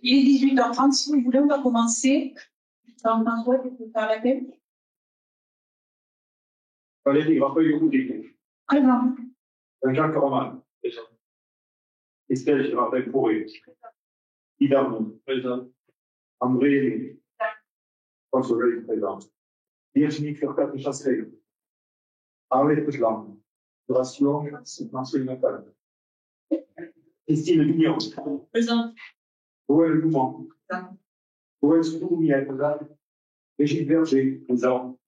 Il est 18h30, si vous voulez, on va commencer. François, tu peux faire la tête. Valérie, rappelez-vous des noms. Présent. Jacques Roman. Présent. Estelle Girardin Pourré. Hidalgo. Présent. André. François présent. Virginie Furcat Chasselet. Arlette Blanc. Horatio Natal. Christine Vignon. Présent. Joël Louman. Joël Soumia, présent. Brigitte Berger, présent.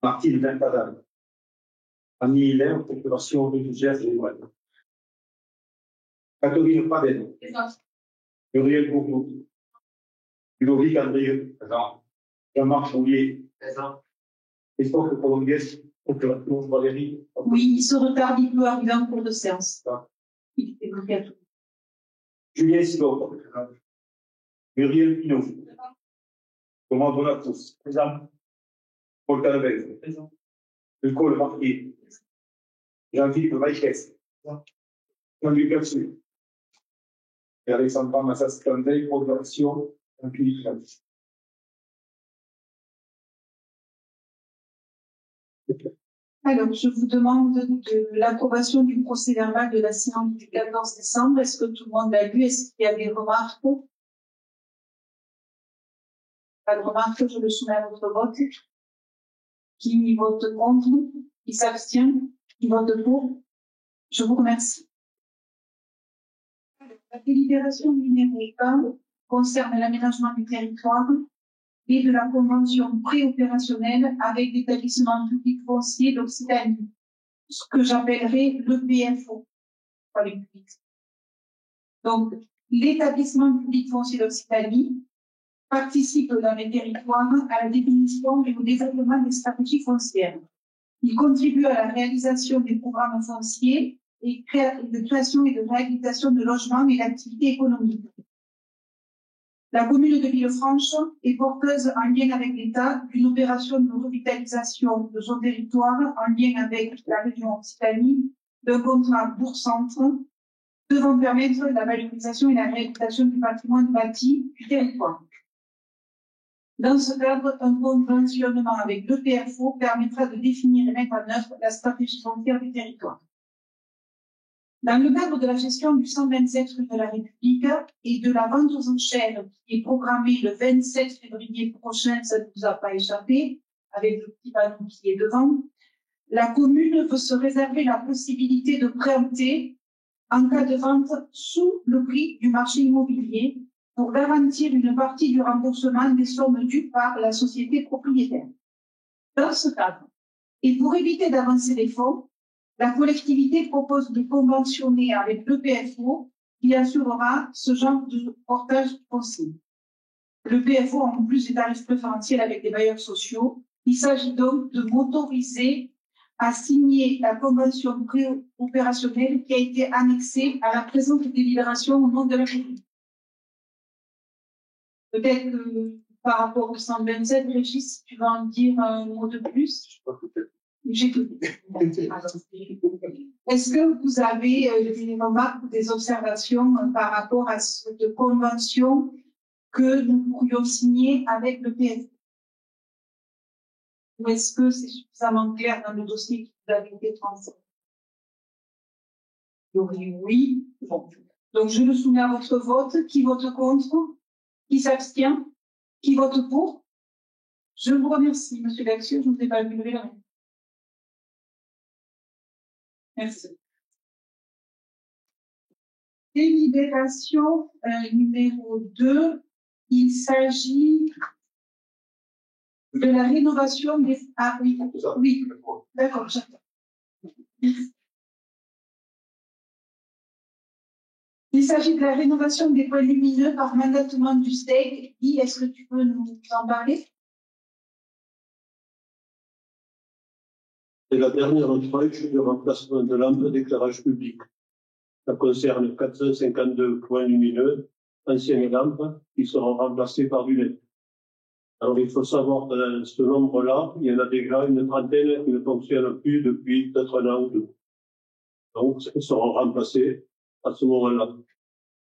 Martine Vinpadal. Annie Hilaire, population religieuse générale. Catherine Padel. Présent. Muriel Bourneau. Ludovic Andrieux, présent. Jean-Marc Choulier, présent. Christophe Colombiès, population Valérie. Oui, il se retarde, il peut arriver en cours de séance. Il est bloqué à tout. Julien Sidor, présent. Muriel Pinot. Thomas Donatos, présent. Paul Calvez, présent. Nicole Marquet. Jean-Philippe Vaïkès, présent. Jean-Luc Bercier. Et Alexandra Massas-Candey, population Jean-Philippe Vaïkès. Alors, je vous demande de l'approbation du procès-verbal de la séance du 14 décembre. Est-ce que tout le monde l'a lu? Est-ce qu'il y a des remarques? Pas de remarques, je le soumets à votre vote. Qui vote contre? Qui s'abstient? Qui vote pour? Je vous remercie. La délibération numéro 1 concerne l'aménagement du territoire et de la convention préopérationnelle avec l'établissement public foncier d'Occitanie, ce que j'appellerai l'EPFO, pas le public. Donc, l'établissement public foncier d'Occitanie participe dans les territoires à la définition et au développement des stratégies foncières. Il contribue à la réalisation des programmes fonciers et de création et de réhabilitation de logements et d'activités économiques. La commune de Villefranche est porteuse en lien avec l'État d'une opération de revitalisation de son territoire en lien avec la région Occitanie d'un contrat bourg-centre devant permettre la valorisation et la réhabilitation du patrimoine bâti du territoire. Dans ce cadre, un conventionnement avec l'EPFO permettra de définir et mettre en œuvre la stratégie foncière du territoire. Dans le cadre de la gestion du 127 rue de la République et de la vente aux enchères qui est programmée le 27 février prochain, ça ne vous a pas échappé, avec le petit panneau qui est devant, la commune veut se réserver la possibilité de préempter en cas de vente sous le prix du marché immobilier pour garantir une partie du remboursement des sommes dues par la société propriétaire. Dans ce cadre, et pour éviter d'avancer les fonds, la collectivité propose de conventionner avec l'EPFO qui assurera ce genre de portage foncier. L'EPFO, en plus des tarifs préférentiels avec les bailleurs sociaux, il s'agit donc de m'autoriser à signer la convention préopérationnelle qui a été annexée à la présente délibération au nom de la commune. Peut-être que par rapport au 127, Régis, si tu veux en dire un mot de plus. J'ai tout dit. Est-ce que vous avez des remarques ou des observations par rapport à cette convention que nous pourrions signer avec le PFO? Ou est-ce que c'est suffisamment clair dans le dossier qui vous a été transmis? Oui. Bon. Donc, je le soumets à votre vote. Qui vote contre? Qui s'abstient? Qui vote pour? Je vous remercie, Monsieur Laxieux. Je ne vous ai pas vu lever la main. Merci. Délibération numéro 2. Il s'agit de la rénovation des... Ah oui, oui. D'accord, j'attends. Il s'agit de la rénovation des points lumineux par mandatement du STEC. Guy, est-ce que tu peux nous en parler? C'est la dernière tranche de remplacement de lampes d'éclairage public. Ça concerne 452 points lumineux, anciennes lampes, qui seront remplacées par du LED. Alors, il faut savoir que dans ce nombre-là, il y en a déjà une trentaine qui ne fonctionnent plus depuis peut-être un an ou deux. Donc, elles seront remplacées à ce moment-là.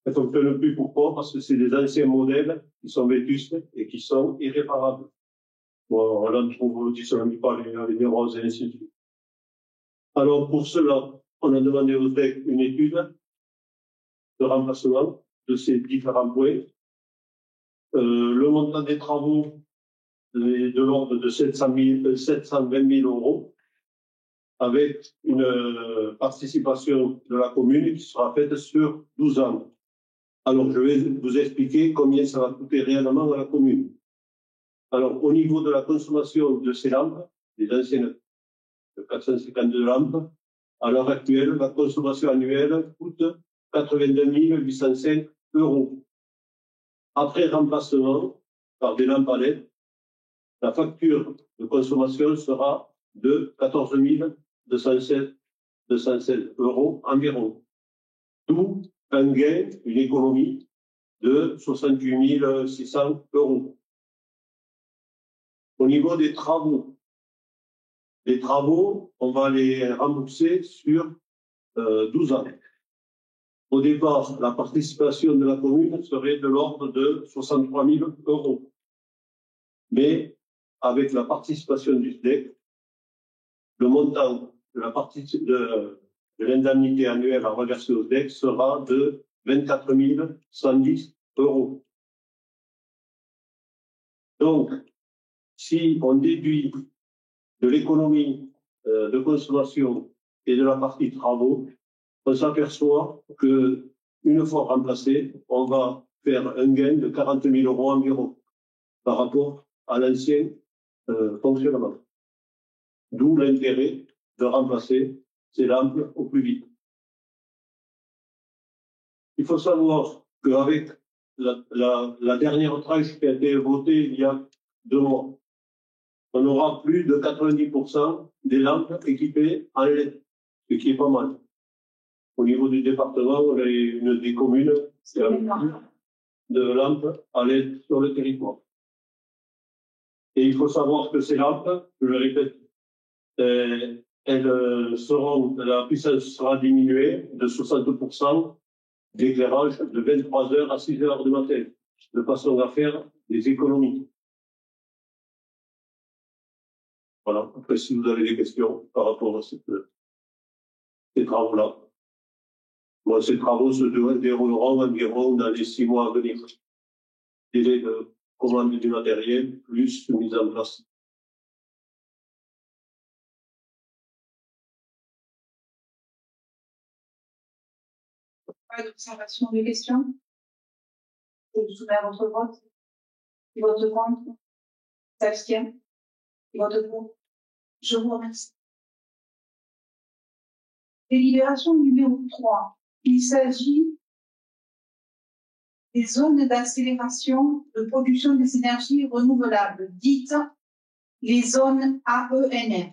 ne fonctionnent plus. Pourquoi? Parce que c'est des anciens modèles qui sont vétustes et qui sont irréparables. Bon, là, on trouve qui sont mis par les roses et ainsi de suite. Alors, pour cela, on a demandé au SDEC une étude de remplacement de ces différents points. Le montant des travaux est de l'ordre de 720 000 euros, avec une participation de la commune qui sera faite sur 12 ans. Alors, je vais vous expliquer combien ça va coûter réellement à la commune. Alors, au niveau de la consommation de ces lampes, les anciennes 452 lampes, à l'heure actuelle, la consommation annuelle coûte 82 805 euros. Après remplacement par des lampes à LED, la facture de consommation sera de 14 216 euros environ. D'où un gain, une économie de 68 600 euros. Au niveau des travaux, on va les rembourser sur 12 ans. Au départ, la participation de la commune serait de l'ordre de 63 000 euros. Mais avec la participation du SDEC, le montant de l'indemnité annuelle à reverser au SDEC sera de 24 110 euros. Donc, si on déduit de l'économie de consommation et de la partie travaux, on s'aperçoit que une fois remplacé, on va faire un gain de 40 000 euros environ par rapport à l'ancien fonctionnement. D'où l'intérêt de remplacer ces lampes au plus vite. Il faut savoir qu'avec la dernière tranche qui a été votée il y a 2 mois, on aura plus de 90% des lampes équipées en LED, ce qui est pas mal. Au niveau du département, on a une des communes qui a plus de lampes à LED sur le territoire. Et il faut savoir que ces lampes, je le répète, la puissance sera diminuée de 60% d'éclairage de 23h à 6h du matin, de façon à faire des économies. Voilà. Après, si vous avez des questions par rapport à ces travaux-là. Bon, ces travaux se dérouleront environ dans les 6 mois à venir. Délai de commande du matériel, plus mise en place. Pas d'observation, de questions? Je vous soumets à votre vote. Qui vote contre? S'abstient? Qui vote pour? Je vous remercie. Délibération numéro 3. Il s'agit des zones d'accélération de production des énergies renouvelables, dites les zones AENR.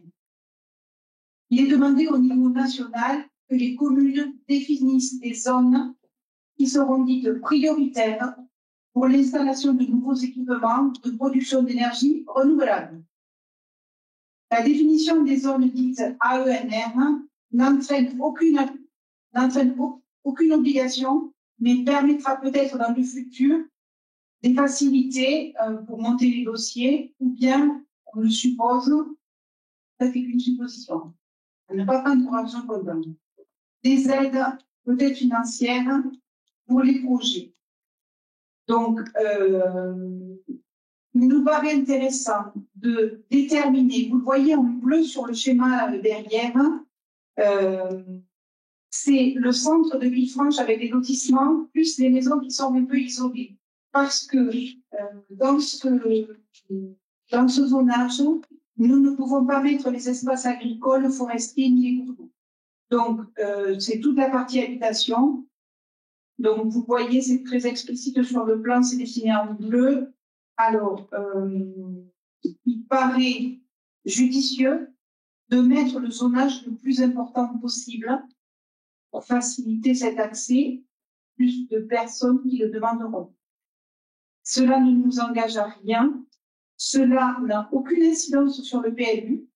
Il est demandé au niveau national que les communes définissent des zones qui seront dites prioritaires pour l'installation de nouveaux équipements de production d'énergie renouvelable. La définition des zones dites AENR n'entraîne aucune obligation, mais permettra peut-être dans le futur des facilités pour monter les dossiers, ou bien, on le suppose, ça fait qu'une supposition, à ne pas prendre pour argent comptant, des aides peut-être financières pour les projets. Donc, il nous paraît intéressant de déterminer, vous le voyez en bleu sur le schéma derrière, c'est le centre de Villefranche avec les lotissements, plus les maisons qui sont un peu isolées. Parce que dans ce zonage, nous ne pouvons pas mettre les espaces agricoles, forestiers ni les cours d'eau. Donc, c'est toute la partie habitation. Donc, vous voyez, c'est très explicite sur le plan, c'est dessiné en bleu. Alors, il paraît judicieux de mettre le zonage le plus important possible pour faciliter cet accès, plus de personnes qui le demanderont. Cela ne nous engage à rien, cela n'a aucune incidence sur le PLU,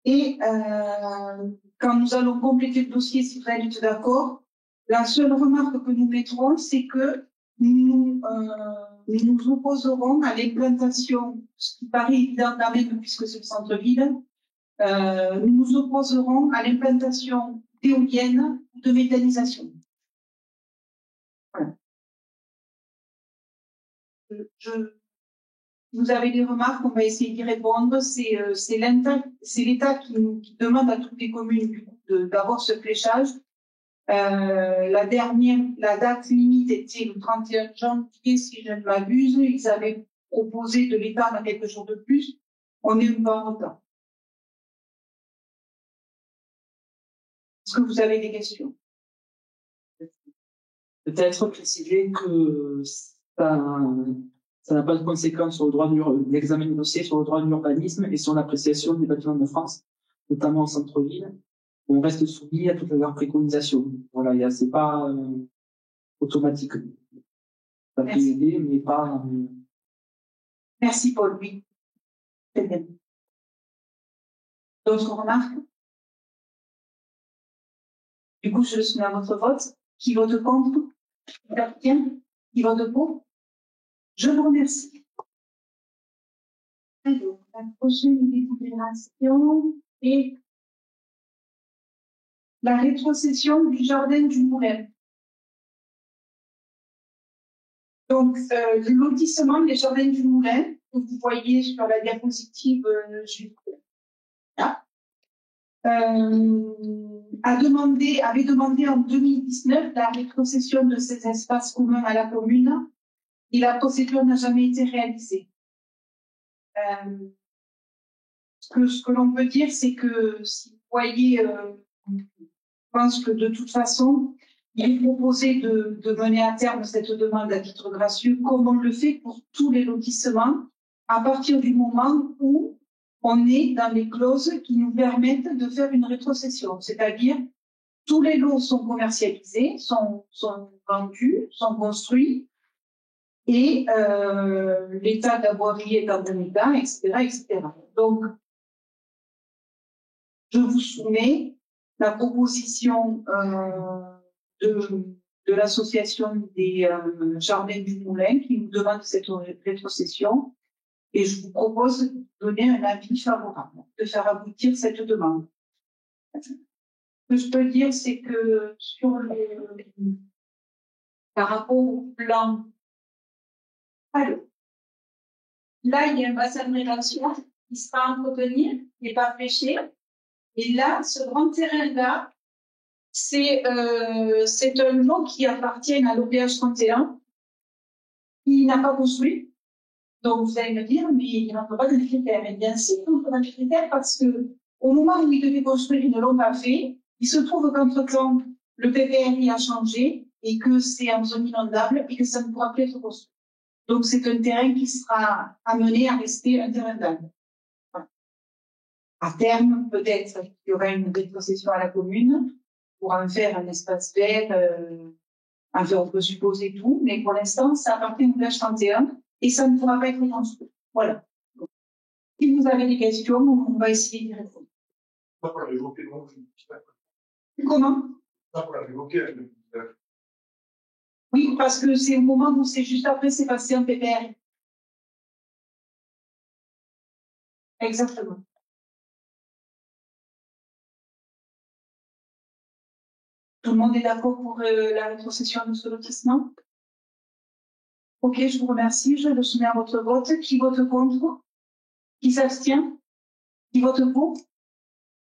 et quand nous allons compléter le dossier, si vous allez être d'accord, La seule remarque que nous mettrons, c'est que nous nous opposerons à l'implantation, ce qui paraît évident quand même puisque c'est le centre-ville, nous nous opposerons à l'implantation d'éoliennes ou de méthanisation. Voilà. Vous avez des remarques, on va essayer d'y répondre. C'est l'État qui demande à toutes les communes d'avoir ce fléchage. La date limite était le 31 janvier, si je ne m'abuse. Ils avaient proposé de l'étendre quelques jours de plus. On est un peu en retard. Est-ce que vous avez des questions? Peut-être préciser que ça n'a pas de conséquence sur le droit de l'examen du dossier, sur le droit de l'urbanisme et sur l'appréciation des bâtiments de France, notamment en centre-ville. On reste soumis à toutes leurs préconisations. Voilà, c'est pas automatique. Ça peut aider, mais pas. Merci Paul, oui. Très bien. D'autres remarques? Du coup, je le soumets à votre vote. Qui vote contre? Qui s'abstient? Qui vote pour? Je vous remercie. Alors, la prochaine délibération est la rétrocession du jardin du Moulin. Donc, le lotissement des jardins du Moulin, que vous voyez sur la diapositive juste là, avait demandé en 2019 la rétrocession de ces espaces communs à la commune et la procédure n'a jamais été réalisée. Ce que l'on peut dire, c'est que si vous voyez, je pense que de toute façon, il est proposé de mener à terme cette demande à titre gracieux, comme on le fait pour tous les lotissements, à partir du moment où on est dans les clauses qui nous permettent de faire une rétrocession. C'est-à-dire, tous les lots sont commercialisés, sont vendus, sont construits, et l'état de la voirie est en bon état, etc., etc. Donc, je vous soumets la proposition de l'association des jardins du Moulin qui nous demande cette rétrocession et je vous propose de donner un avis favorable, de faire aboutir cette demande. Ce que je peux dire, c'est que par rapport au plan, alors, là, il y a un bassin de rétention qui sera à entretenir, qui n'est pas fléché. Et là, ce grand terrain-là, c'est un lot qui appartient à l'OPH 31, qui n'a pas construit. Donc, vous allez me dire, mais il n'entre pas dans les critères. Eh bien, si, il entre dans les critères parce que, au moment où il devait construire, ils ne l'ont pas fait. Il se trouve qu'entre-temps, le PPRI a changé et que c'est en zone inondable et que ça ne pourra plus être construit. Donc, c'est un terrain qui sera amené à rester un terrain d'âme. Voilà. À terme, peut-être qu'il y aura une rétrocession à la commune pour en faire un espace vert. Enfin, on peut supposer tout, mais pour l'instant, ça appartient au PH 31 et ça ne pourra pas être construit. Voilà. Donc, si vous avez des questions, on va essayer d'y répondre. Comment? Oui, parce que c'est au moment où c'est juste après, c'est passé en PPR. Exactement. Tout le monde est d'accord pour la rétrocession de ce lotissement? Ok, je vous remercie. Je le soumets à votre vote. Qui vote contre? Qui s'abstient? Qui vote pour?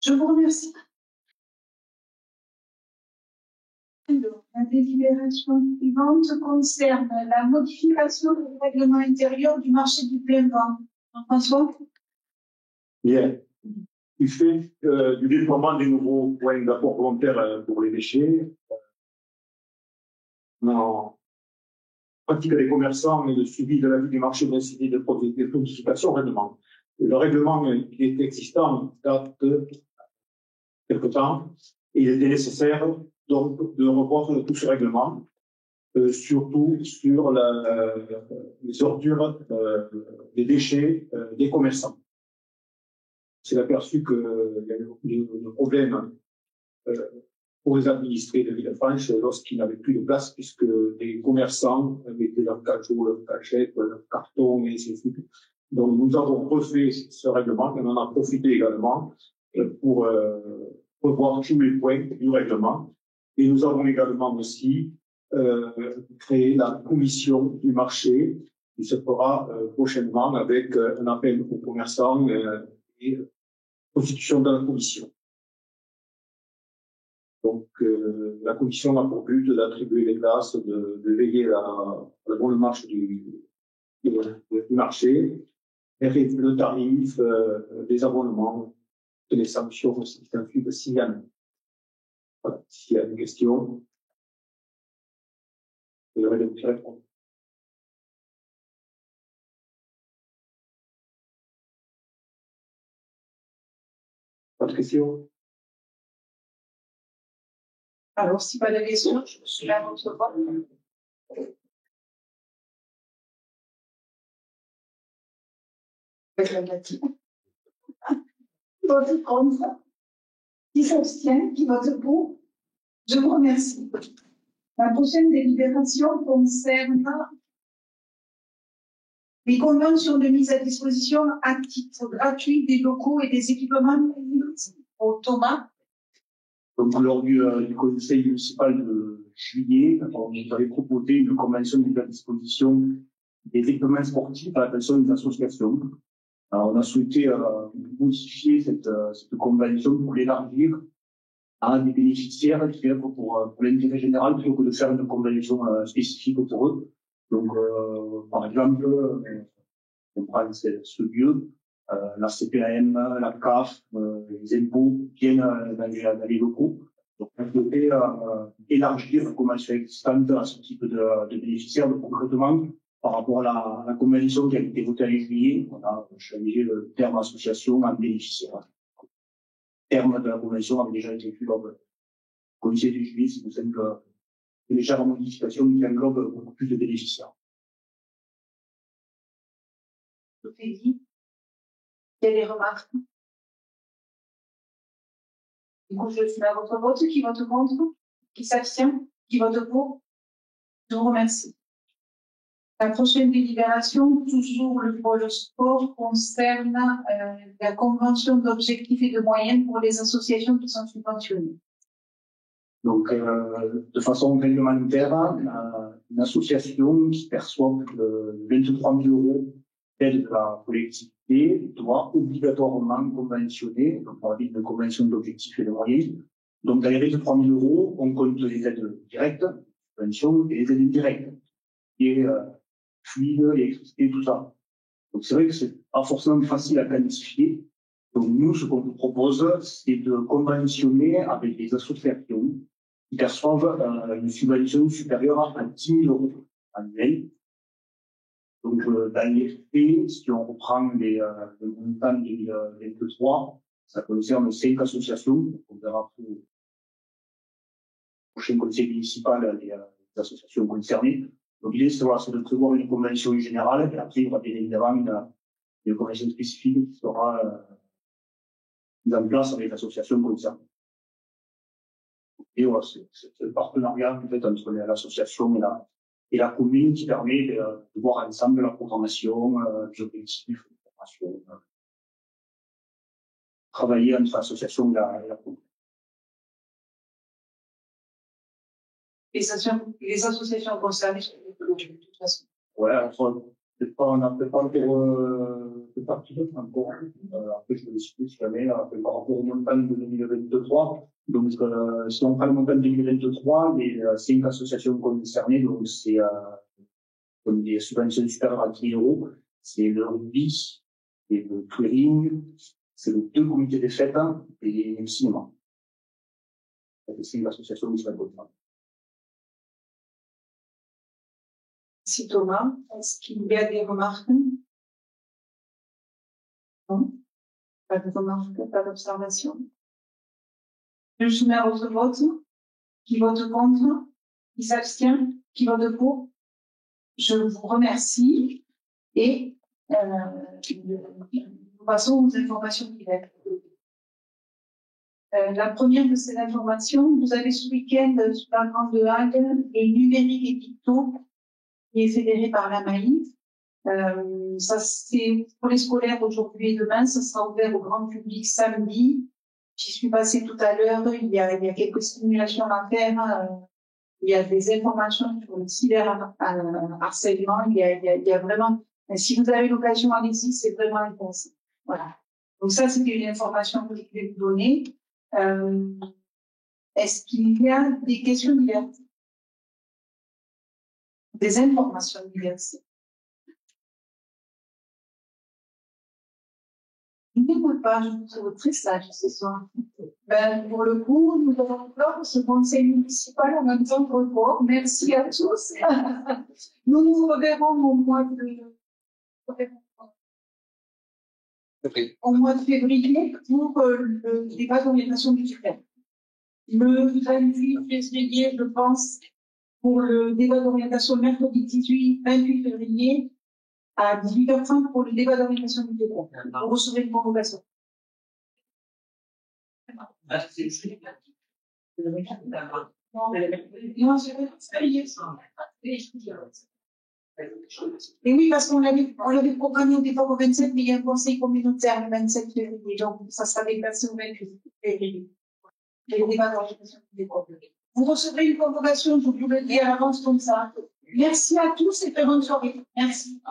Je vous remercie. Alors, la délibération suivante concerne la modification du règlement intérieur du marché du plein vent. François? Bien. Du fait du déploiement des nouveaux points d'apport volontaire pour les déchets, en pratique des commerçants et le suivi de la vie du marché d'incité de modification au règlement. Le règlement qui est existant date de quelque temps et il était nécessaire donc de revoir tout ce règlement, surtout sur les ordures, les déchets des commerçants. C'est aperçu qu'il y a eu des problèmes pour les administrés de Villefranche lorsqu'ils n'avaient plus de place, puisque les commerçants mettaient leurs cajots, leurs cachettes, leurs cartons, et ainsi de suite. Donc, nous avons refait ce règlement, et on en a profité également pour revoir tous les points du règlement. Et nous avons également aussi créé la commission du marché, qui se fera prochainement avec un appel aux commerçants et constitution de la commission. Donc, la commission a pour but d'attribuer les places, de veiller à la bonne marche du marché, et le tarif, des abonnements, et les sanctions aussi qui s'ensuivent s'il y en a. Voilà, s'il y a des questions, je vais vous répondre. Pas de questions? Alors, si pas de questions, je suis là à votre vote. Qui vote contre? Qui s'abstient? Qui vote pour? Je vous remercie. La prochaine délibération concerne les conventions de mise à disposition à titre gratuit des locaux et des équipements au Thomas. Donc, lors du conseil municipal de juillet, on nous avait proposé une convention de mise à disposition des équipements sportifs à l'attention des associations. Alors, on a souhaité modifier cette convention pour l'élargir à des bénéficiaires qui œuvrent pour l'intérêt général plutôt que de faire une convention spécifique pour eux. Donc, par exemple, on prend ce lieu, la CPAM, la CAF, les impôts viennent dans les locaux. Donc, on devait élargir la convention existante à ce type de bénéficiaires. Donc, concrètement, par rapport à la convention qui a été votée en juillet, on a changé le terme association en bénéficiaire. Le terme de la convention avait déjà été inclus lors du comité de juillet, c'est pour ça que une légère modification qui englobe beaucoup plus de bénéficiaires. Tout est dit. Il y a des remarques. Du coup, je suis à votre vote. Qui vote contre? Qui s'abstient? Qui vote pour? Je vous remercie. La prochaine délibération, toujours le pôle sport, concerne la convention d'objectifs et de moyens pour les associations qui sont subventionnées. Donc, de façon réglementaire, une association qui perçoit plus de 23 000 € d'aide de la collectivité doit obligatoirement conventionner, donc on parle de convention d'objectifs et de moyens. Donc, dans les 23 000 €, on compte les aides directes, subventions, et les aides indirectes, et fluide, électricité, tout ça. Donc, c'est vrai que c'est pas forcément facile à quantifier. Donc, nous, ce qu'on vous propose, c'est de conventionner avec des associations qui perçoivent une subvention supérieure à 10 000 € annuels. Donc, dans les faits, si on reprend le montant de 2023, ça concerne 5 associations. On verra pour le prochain conseil municipal les associations concernées. Donc, l'idée, c'est de prévoir une convention générale, et après, il y aura bien évidemment une convention spécifique qui sera mise en place avec l'association concernées. Et voilà, c'est le partenariat, en fait, entre l'association et la commune qui permet de voir ensemble la programmation, les objectifs, la formation, travailler entre l'association et la commune. Les associations concernées sont de toute façon. Ouais, on n'a peut-être pas encore, après je vais discuter si jamais, par rapport au montant de 2023. Donc, si on prend le montant de 2023, les 5 associations concernées, donc c'est comme des subventions supérieures à 10 000 €, c'est le rugby, et le touring, c'est les 2 comités des fêtes et le cinéma. C'est 5 associations qui sont concernées. Merci Thomas. Est-ce qu'il y a des remarques? Non? Pas de remarques, pas d'observation. Je soumets à votre vote. Qui vote contre? Qui s'abstient? Qui vote pour? Je vous remercie et nous passons aux informations diverses. La première de ces informations, vous avez ce week-end sur la Grande Halle les numériques et picto qui est fédéré par la MAI. Ça, c'est pour les scolaires aujourd'hui et demain, ça sera ouvert au grand public samedi. J'y suis passée tout à l'heure, il y a quelques simulations à faire, il y a des informations sur le cyberharcèlement, il y a vraiment, si vous avez l'occasion, allez-y, c'est vraiment intéressant. Voilà. Donc ça, c'était une information que je voulais vous donner. Est-ce qu'il y a des questions diverses? Des informations diverses? Je n'écoute pas, je vous trouve très sage ce soir. Pour le coup, nous avons peur ce conseil municipal en même temps que report. Merci à tous. Nous nous reverrons au mois de février pour le débat d'orientation budgétaire. Le 28 février, je pense, pour le débat d'orientation mercredi 28 février à 18h30 pour le débat d'orientation budgétaire. Vous recevrez une convocation. Et oui, parce qu'on l'avait programmé au départ au 27, mais il y a un conseil communautaire le 27 février, donc ça sera déplacé au 28 février. Vous recevrez une convocation, je vous le dis à l'avance comme ça. Merci à tous et très bonne soirée. Merci.